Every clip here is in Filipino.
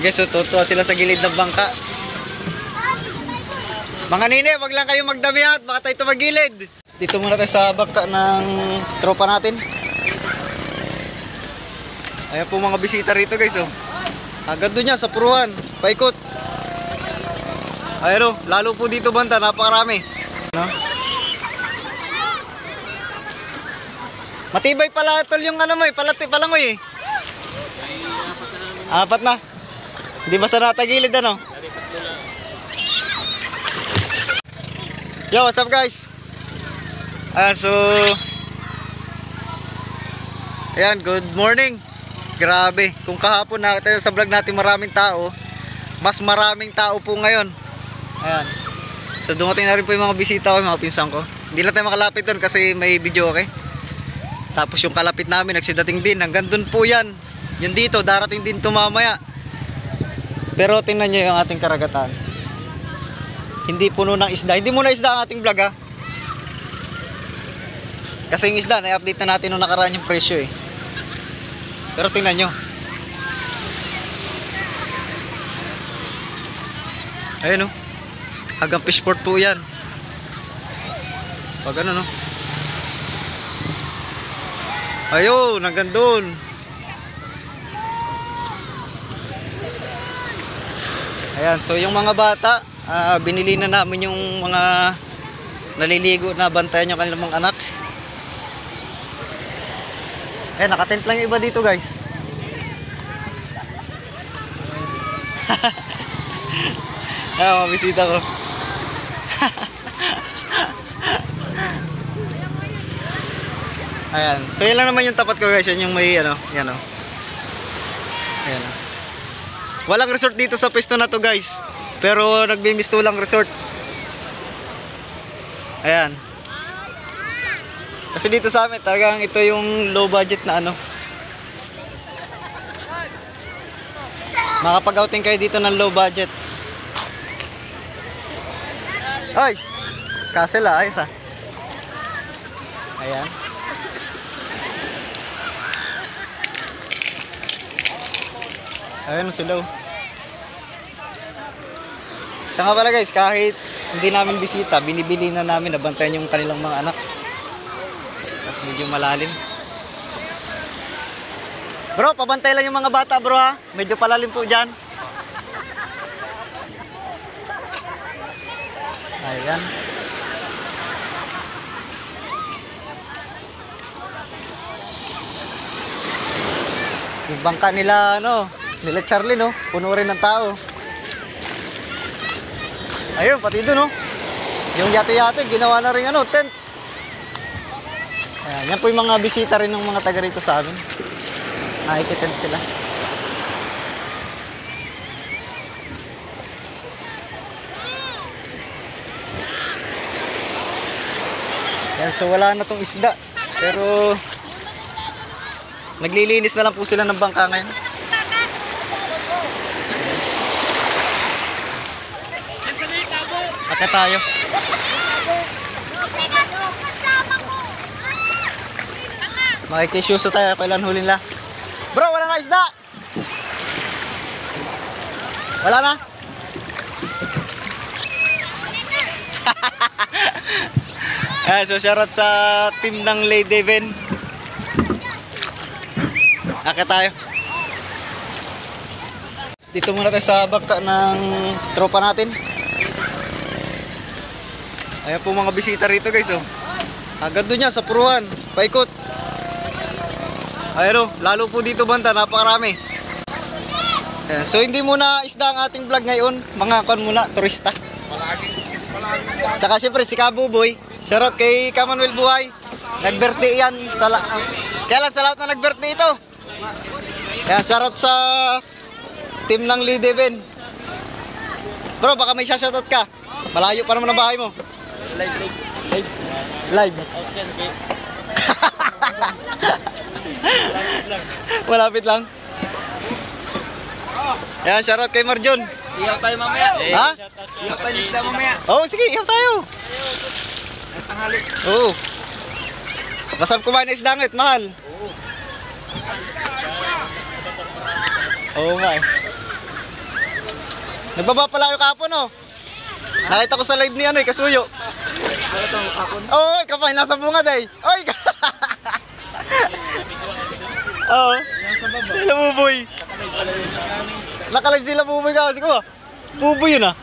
Guys, so tutuwa sila sa gilid ng bangka. Mga nine, wag lang kayo magdamihan, baka tayo tumagilid. Dito muna tayo sa bangka ng tropa natin. Ayan po mga bisita rito guys, oh. Agad doon yan sa puruhan, paikot. Ayan, oh, lalo po dito banda, napakarami, no? Matibay pala tol yung ano mo eh, palangoy eh. Apat na. Hindi basta natagilid ano. Yo, what's up guys? So ayan, good morning. Grabe, kung kahapon nakita sa vlog natin maraming tao, mas maraming tao po ngayon. Ayan. So dumating na rin po yung mga bisita ko, yung mga pinsan ko. Hindi na tayo makalapit doon kasi may video okay. Tapos yung kalapit namin nagsidating din, hanggang doon po yan. Yung dito, darating din to mamaya. Pero tingnan nyo yung ating karagatan. Hindi puno ng isda. Hindi muna isda ang ating vlog ha. Kasi yung isda, na-update na natin nung nakaraan yung presyo eh. Pero tingnan nyo. Ayun o. Hanggang fishport po yan. Pag ano no. Ayun, hanggang doon. Ayan, so yung mga bata, binili na namin yung mga naliligo na bantayan yung kanilang mga anak. Ayan, nakatent lang yung iba dito guys. Ayan, mga bisita ko. Ayan, so yan lang naman yung tapat ko guys, yan yung may ano, yan o. Ayan o. Walang resort dito sa pwesto na to guys, pero nagbimistulang resort. Ayan. Kasi dito sa amin talagang ito yung low budget na ano. Makapag-outing kayo dito ng low budget. Ay! Castle ayos ah. Ayan. Ayun sila oh. Siya nga pala guys, kahit hindi namin bisita, binibili na namin, nabantayan yung kanilang mga anak. At medyo malalim. Bro, pabantay lang yung mga bata bro ha. Medyo palalim po dyan. Ayan. Yung bangka nila ano, nila Charlie no, puno rin ng tao. Ayun, pati doon no. Yung yate-yate, ginawa na rin ano, tent. Ayan, yan po yung mga bisita rin ng mga taga rito sa amin. Nakikitent sila. Yan, so wala na tong isda. Pero naglilinis na lang po sila ng bangka ngayon. Ate tayo. Makikisuso tayo, kailan huli nila. Bro, wala na isda. Wala na. So shoutout sa team ng Lady Ven. Akit tayo. Dito muna tayo sa bangka ng tropa natin. Ayan po mga bisita rito guys oh. Agad doon yan sa puruhan, paikot. Ayan oh, lalo po dito banda, napakarami. Ayan, so hindi muna isda ang ating vlog ngayon. Mga kon muna, turista. Tsaka syempre si Kabuboy. Shoutout kay Kamanuel Buhay. Nag-birthday yan. Kailan sa lahat na nag-birthday ito? Ayan, shoutout sa team ng Lady Ven. Bro, baka may shoutout ka. Malayo pa naman ang bahay mo. Live. Malapit lang. Ayan, shoutout kay Marjon. Iyaw tayo mamaya. Ha? Iyaw tayo isda mamaya. Oo, sige, iyaw tayo. Tanghali. Oo. Masarap kumain ng isda ngit, mahal. Oo nga eh. Nagbaba pala kayo kahapon, oh. Nakita ko sa live ni Kasuyo. Ano ito, kapon? Oo, kapay, nasa bungad eh. Oy! Oo. Nasa baba. Sila buboy. Nakalive pala yun. Nakalive sila buboy kasi ko. Buboy yun ah.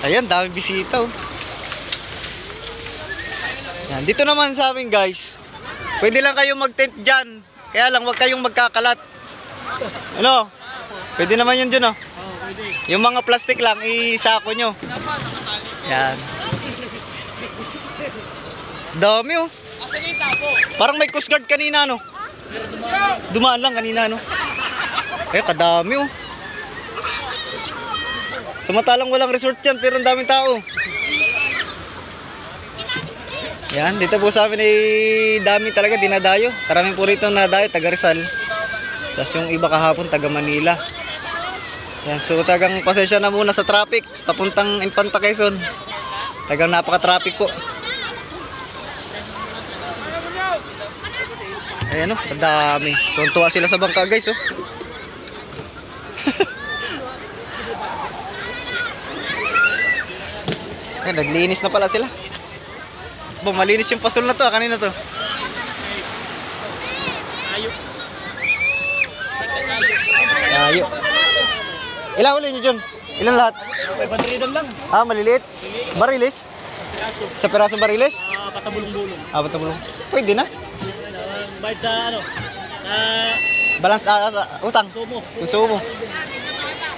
Ayan, daming bisita oh. Yan, dito naman sa amin guys. Pwede lang kayong mag-tent dyan. Kaya lang, huwag kayong magkakalat. Ano? Pwede naman yun dyan oh. Oo, pwede. Yung mga plastic lang, isako nyo. Yan. Dami oh. Asan yung tapo? Parang may coast guard kanina no. Dumaan lang kanina no. Eh kadami oh. Samantalang walang resort yan pero ang daming tao. Yan, dito po sa amin ay dami talaga dinadayo. Karami po rito nadayo, taga Rizal. Tapos yung iba kahapon taga Manila. Yan, so tagang pasensya na muna sa traffic papuntang Infanta Quezon. Tagang napaka-traffic po. Ayan o, kadami. Tuntua sila sa bangka guys oh. Ayan, naglinis na pala sila. Bo, malinis yung pasol na to, kanina to. Ayok. Ayo. Ilan huli nyo dyan? Ilan lahat? May banderidan lang. Ah, maliliit? Barilis? Kaso, Sa perasong barilis? patabulong-bulong. Ah, ba't pwede na. Bayad sa ano? Sa Balance sa utang. sumo. Gusto mo.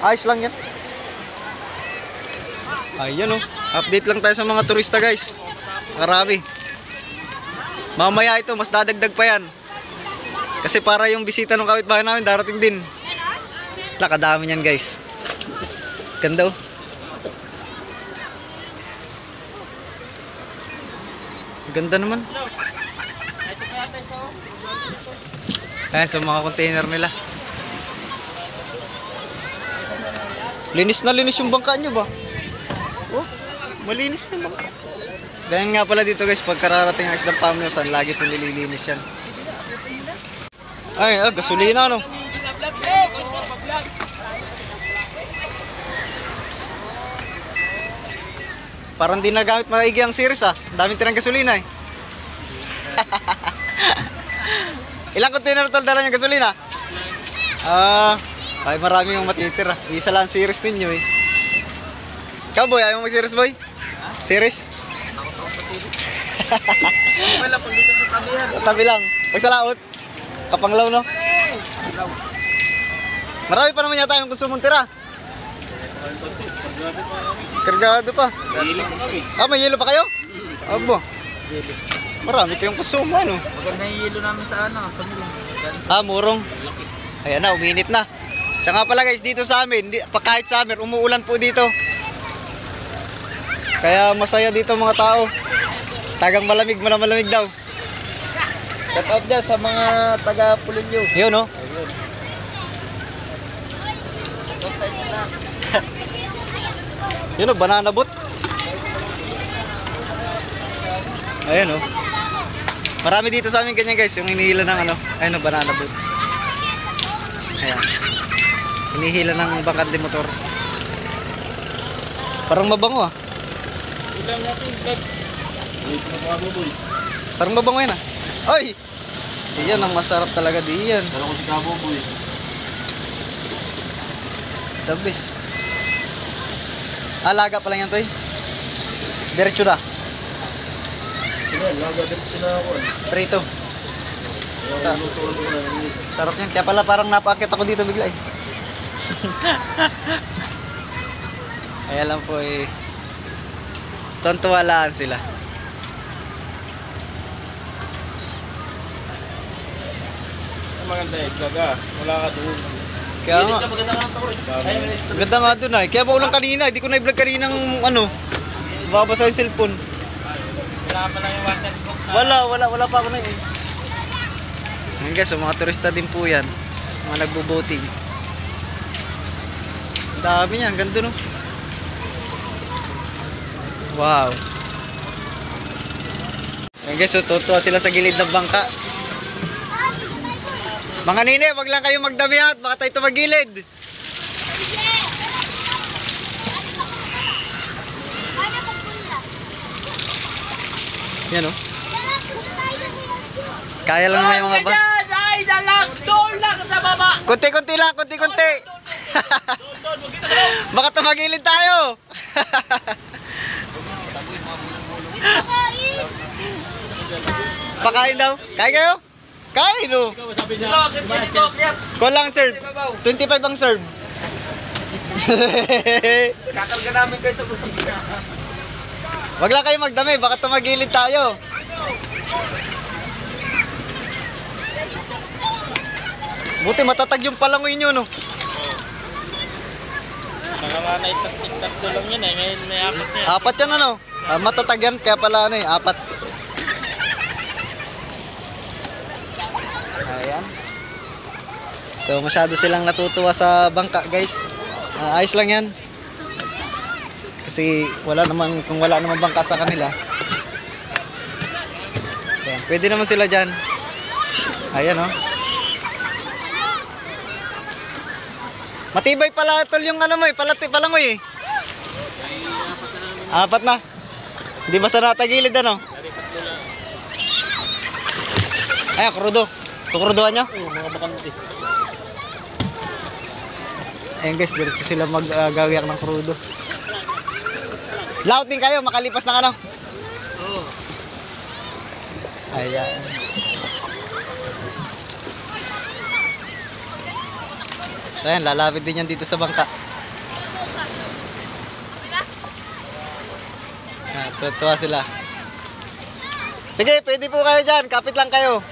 Ayos lang yan. Ayun oh. Update lang tayo sa mga turista guys. Marami. Mamaya ito, mas dadagdag pa yan. Kasi para yung bisita ng kapitbahay namin darating din. Kadami yan guys. Ganda oh. Ganda naman. Ayan, sa mga container nila. Linis na linis yung bangka nyo ba? Oh, malinis na yung bangka. Ganyan nga pala dito guys, pag kararating ang isdang Pamunusan, lagi ito nililinis yan. Ay, gasolina no. Parang di nagamit maigi ang series ah. Daming tirang gasolina eh. Ilang container tol dala yung gasolina? Ay marami yung matitira. Isa lang series ninyo eh. Ikaw boy, ayaw mo mag-series boy? Series? Wala pag dito sa tabi yan. Tabi lang. Pag sa laot, kapanglaw no? Marami pa naman yata yung gusto mong tira. Kargado pa. Hilig ko kami. Ah, may yelo pa kayo? Abo. Marami kayong kusumo ano? Maganda yung yelo namin sa ano, sa mulong. Ah, murong. Ayan na, uminit na. Tsaka pala guys, dito sa amin, kahit summer, umuulan po dito. Kaya masaya dito mga tao. Tagang malamig daw. Shout out dyan sa mga taga Pulilyo. Yun no? Ayun. Shout out sa inyo lang. Yun no, banana boat. Ayan no. Marami dito sa amin ganyan guys, yung hinihila ng ano, ayun no, banana boat. Ayan. Hinihila ng bangkad de motor. Parang mabango ah. Ilang natin vlog. Wait mo mga boy. Parang mabango yan ah. Oy! Diyan ang masarap talaga diyan. Dala ko si Cabo boy. The best. Alaga pa lang yan toy. Diretso na. Sige, laga din sila ako. Prito. Sarap yan. Kaya pala parang napaakit ako dito bigla eh. Kaya lang po eh. Tontuwalaan sila. Maganda eh, gaga. Wala ka doon. Kaya nga. Maganda nga ito eh. Ganda nga doon ay. Kaya maulang kanina. Hindi ko na-vlog kaninang ano. Babasa yung cellphone. Wala pa lang yung waterbox. Wala pa ako na eh. Ngayon guys, so mga turista din po yan. Mga nagbo-boating. Ang dami niya, ang ganda no. Wow. Ngayon guys, so tutuwa sila sa gilid ng bangka. Mga nine, wag lang kayo magdamihan, baka tayo tumagilid. Yan oh. Kaya lang naman yung mga ba. Ay, dalag, doon lang sa baba. Kunti-kunti lang, kunti-kunti. Baka tumagilid tayo. Pakain daw. Kain kayo? Kain oh. Kuha lang serve. 25 ang serve. Kakarga namin kayo sa bukid. Wag lang kayo magdami, baka tumagilid tayo. Buti matatag yung palangoy nyo, no? Nakamanay tatlo lang yan eh. Ngayon may apat na yan. Apat yan, ano? Matatag yan, kaya pala ano eh, apat. Ayan. So, masyado silang natutuwa sa bangka, guys. Ayos lang yan. Kasi wala naman, kung wala naman bangka sa kanila. Ayan, pwede naman sila dyan. Ayan, oh. Matibay pala tol yung ano mo eh, palangoy eh. Apat na. Hindi basta natagilid ano. Ay, krudo. Kukruduhan nyo? Oo, mga bakante. Ayun guys, diretso sila mag-gawiyak ng krudo. Laut din kayo, makalipas ng ano. Oo. Ayan. So ayan, lalapit din yan dito sa bangka. Ah, tuwa sila. Sige, pwede po kayo dyan. Kapit lang kayo.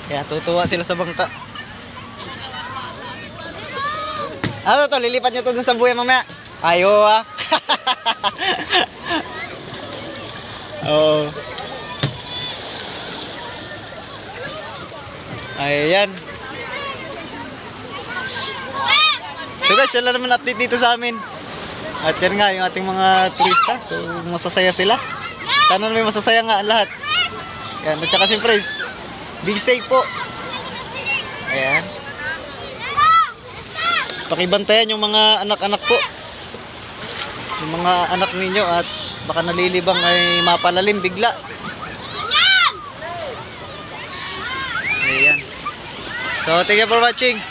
Kaya tutuwa sila sa bangka. Ano to? Lilipat nyo to dun sa buya mamaya? Ayo ah. Oo. Ayan. So guys, yan lang naman update dito sa amin. At yan nga yung ating mga turista. So masasaya sila. Sana naman masasaya nga ang lahat. Yan. At saka siyempre, be safe po. Ayan. Pakibantayan yung mga anak-anak po. Yung mga anak ninyo at baka nalilibang ay mapalalim bigla. Ayan. So, thank you for watching.